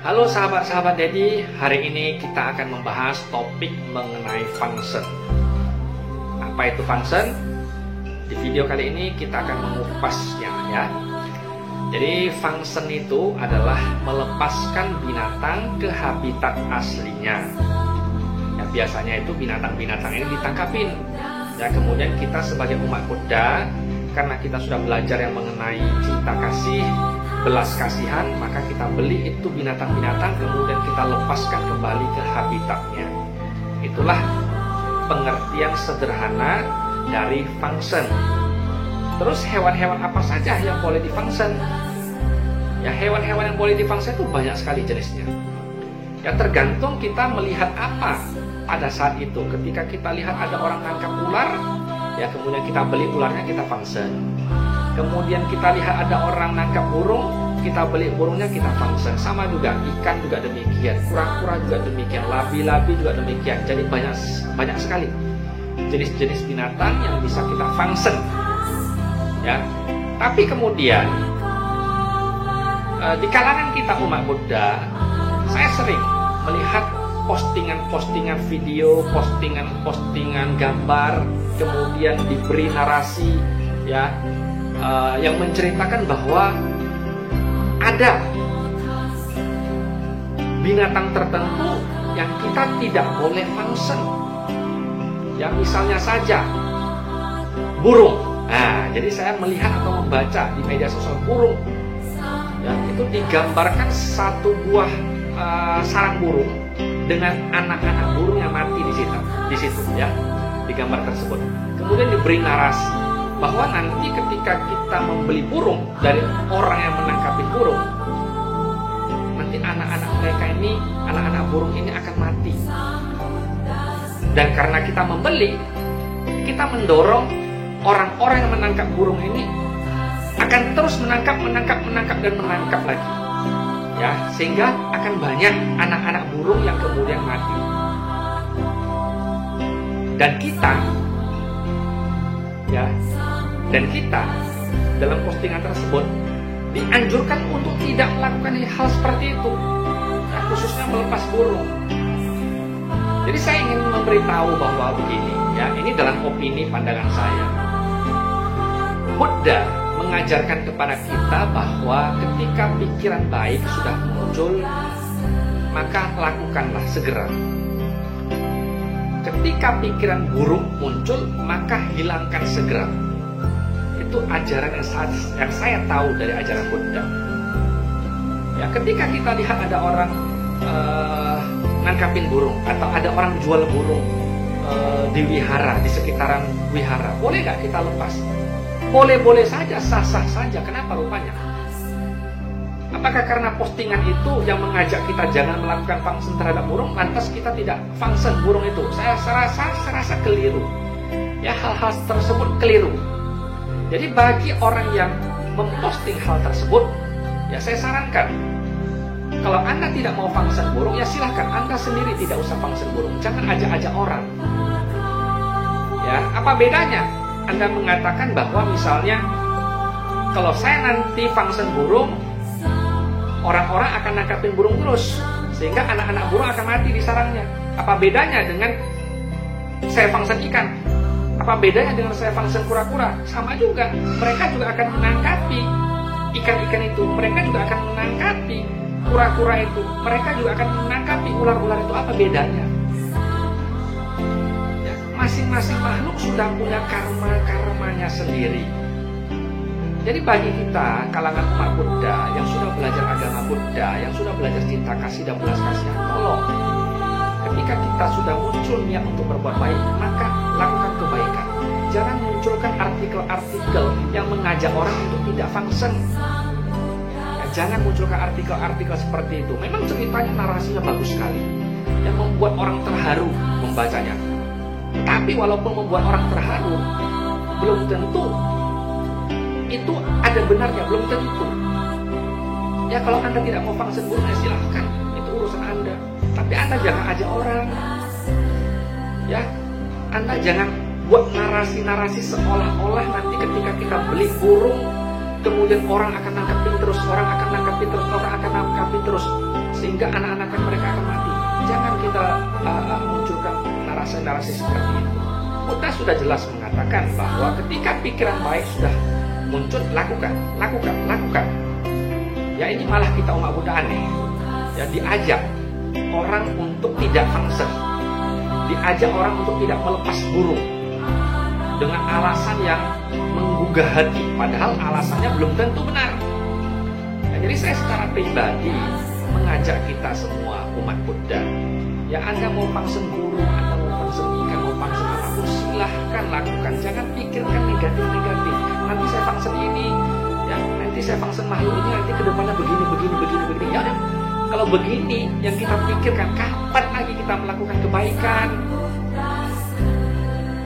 Halo sahabat-sahabat Dedi, hari ini kita akan membahas topik mengenai function. Apa itu function? Di video kali ini kita akan mengupasnya ya. Jadi function itu adalah melepaskan binatang ke habitat aslinya. Ya, biasanya itu binatang-binatang ini ditangkapin. Ya, kemudian kita sebagai umat Buddha, karena kita sudah belajar yang mengenai cinta kasih, belas kasihan, maka kita beli itu binatang-binatang, kemudian kita lepaskan kembali ke habitatnya. Itulah pengertian sederhana dari function. Terus hewan-hewan apa saja yang boleh difunction? Ya, hewan-hewan yang boleh difunction itu banyak sekali jenisnya. Ya, tergantung kita melihat apa pada saat itu. Ketika kita lihat ada orang nangkap ular, ya kemudian kita beli ularnya, kita function. Kemudian kita lihat ada orang nangkap burung, kita beli burungnya, kita function. Sama juga ikan juga demikian, kura-kura juga demikian, labi-labi juga demikian. Jadi banyak sekali jenis-jenis binatang yang bisa kita function. Ya, tapi kemudian di kalangan kita umat Buddha, saya sering melihat postingan-postingan video, postingan-postingan gambar, kemudian diberi narasi, ya, yang menceritakan bahwa ada binatang tertentu yang kita tidak boleh function. Ya, misalnya saja burung. Nah, jadi saya melihat atau membaca di media sosial burung. Ya, itu digambarkan satu buah sarang burung dengan anak-anak burung yang mati di situ, ya, di gambar tersebut. Kemudian diberi narasi bahwa nanti ketika kita membeli burung dari orang yang menangkapi burung, nanti anak-anak mereka ini, anak-anak burung ini akan mati. Dan karena kita membeli, kita mendorong orang-orang yang menangkap burung ini akan terus menangkap dan menangkap lagi. Ya, sehingga akan banyak anak-anak burung yang kemudian mati. Dan kita dalam postingan tersebut dianjurkan untuk tidak melakukan hal seperti itu, ya, khususnya melepas burung. Jadi saya ingin memberitahu bahwa begini, ya, ini dalam opini pandangan saya. Buddha mengajarkan kepada kita bahwa ketika pikiran baik sudah muncul, maka lakukanlah segera. Ketika pikiran buruk muncul, maka hilangkan segera. Itu ajaran yang saya tahu dari ajaran Buddha. Ya, ketika kita lihat ada orang nangkapin burung, atau ada orang jual burung di wihara, di sekitaran wihara, boleh nggak kita lepas? Boleh-boleh saja, sah-sah saja. Kenapa rupanya? Apakah karena postingan itu yang mengajak kita jangan melakukan function terhadap burung, lantas kita tidak function burung itu? Saya rasa keliru. Ya, hal-hal tersebut keliru. Jadi bagi orang yang memposting hal tersebut, ya saya sarankan, kalau Anda tidak mau function burung, ya silahkan Anda sendiri tidak usah function burung. Jangan ajak-ajak orang. Ya, apa bedanya? Anda mengatakan bahwa misalnya kalau saya nanti function burung, orang-orang akan nangkapin burung terus, sehingga anak-anak burung akan mati di sarangnya. Apa bedanya dengan saya function ikan? Apa bedanya dengan saya function kura-kura? Sama juga, mereka juga akan menangkapi ikan-ikan itu, mereka juga akan menangkapi kura-kura itu, mereka juga akan menangkapi ular-ular itu. Apa bedanya? Ya, masing-masing makhluk sudah punya karma-karmanya sendiri. Jadi bagi kita, kalangan umat Buddha yang sudah belajar agama Buddha, yang sudah belajar cinta kasih dan belas kasihan, tolong, ketika kita sudah muncul niat untuk berbuat baik, maka lakukan kebaikan. Jangan munculkan artikel-artikel yang mengajak orang untuk tidak function. Ya, jangan munculkan artikel-artikel seperti itu. Memang ceritanya, narasinya bagus sekali, yang membuat orang terharu membacanya. Tapi walaupun membuat orang terharu, belum tentu itu ada benarnya, belum tentu. Ya, kalau Anda tidak mau function burung, ya silahkan, itu urusan Anda. Tapi Anda jangan ajak orang. Ya, Anda jangan buat narasi-narasi seolah-olah nanti ketika kita beli burung, kemudian orang akan nangkapin terus, orang akan nangkapin terus, orang akan nangkapin terus. sehingga anak-anak mereka akan mati. Jangan kita munculkan narasi-narasi seperti itu. Buddha sudah jelas mengatakan bahwa ketika pikiran baik sudah muncul, lakukan. Ya, ini malah kita umat Buddha aneh. Ya, diajak orang untuk tidak fangsen, diajak orang untuk tidak melepas burung dengan alasan yang menggugah hati, padahal alasannya belum tentu benar. Nah, jadi saya secara pribadi mengajak kita semua umat Buddha, ya Anda mau fangsen burung, Anda mau fangsen ikan, mau fangsen apapun, silahkan lakukan. Jangan pikirkan negatif-negatif. Nanti saya fangsen ini, ya nanti saya fangsen makhluk ini, nanti kedepannya begini. Ya udah, kalau begini yang kita pikirkan, kapan lagi kita melakukan kebaikan?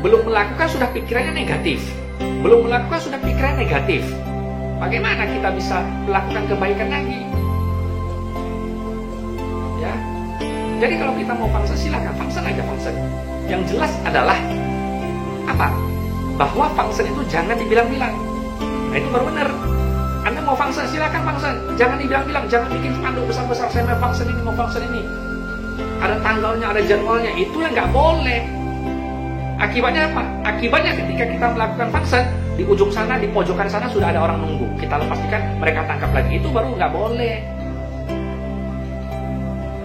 Belum melakukan sudah pikirannya negatif. Belum melakukan sudah pikirannya negatif. Bagaimana kita bisa melakukan kebaikan lagi? Ya. Jadi kalau kita mau fangsen, silakan fangsen aja fangsen. Yang jelas adalah apa? Bahwa fangsen itu jangan dibilang-bilang. Nah, itu baru benar. Anda mau fangsen, silakan fangsen. Jangan dibilang-bilang, jangan bikin spanduk besar-besar, saya mau fangsen ini. Ada tanggalnya, ada jadwalnya. Itu yang nggak boleh. Akibatnya apa? Akibatnya ketika kita melakukan fangsen, di ujung sana, di pojokan sana sudah ada orang nunggu. Kita lepas ikan, mereka tangkap lagi. Itu baru nggak boleh.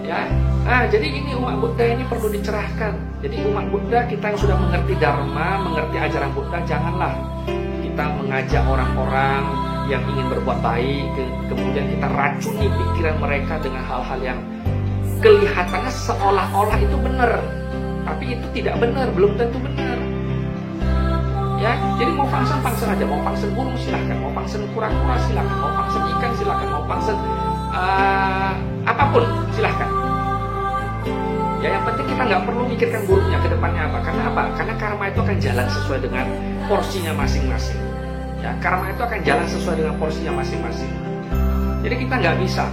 Ya. Nah, jadi ini umat Buddha ini perlu dicerahkan. Jadi umat Buddha, kita yang sudah mengerti Dharma, mengerti ajaran Buddha, janganlah kita mengajak orang-orang yang ingin berbuat baik, kemudian kita racuni pikiran mereka dengan hal-hal yang kelihatannya seolah-olah itu benar, tapi itu tidak benar, belum tentu benar. Ya, jadi mau fangsen aja, mau fangsen burung silahkan, mau fangsen kura-kura silahkan, mau fangsen ikan silahkan, mau fangsen apapun silahkan. Ya, yang penting kita nggak perlu mikirkan buruknya ke depannya apa. Karena apa? Karena karma itu akan jalan sesuai dengan porsinya masing-masing. Ya, karma itu akan jalan sesuai dengan porsinya masing-masing. Jadi kita nggak bisa,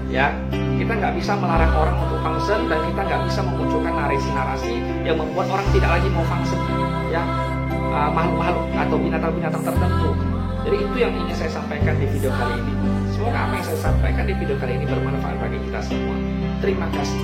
ya, kita nggak bisa melarang orang untuk fangsen, dan kita nggak bisa memunculkan narasi-narasi yang membuat orang tidak lagi mau fangsen, ya, makhluk-makhluk atau binatang-binatang tertentu. Jadi itu yang ingin saya sampaikan di video kali ini. Semoga apa yang saya sampaikan di video kali ini bermanfaat bagi kita semua. Terima kasih.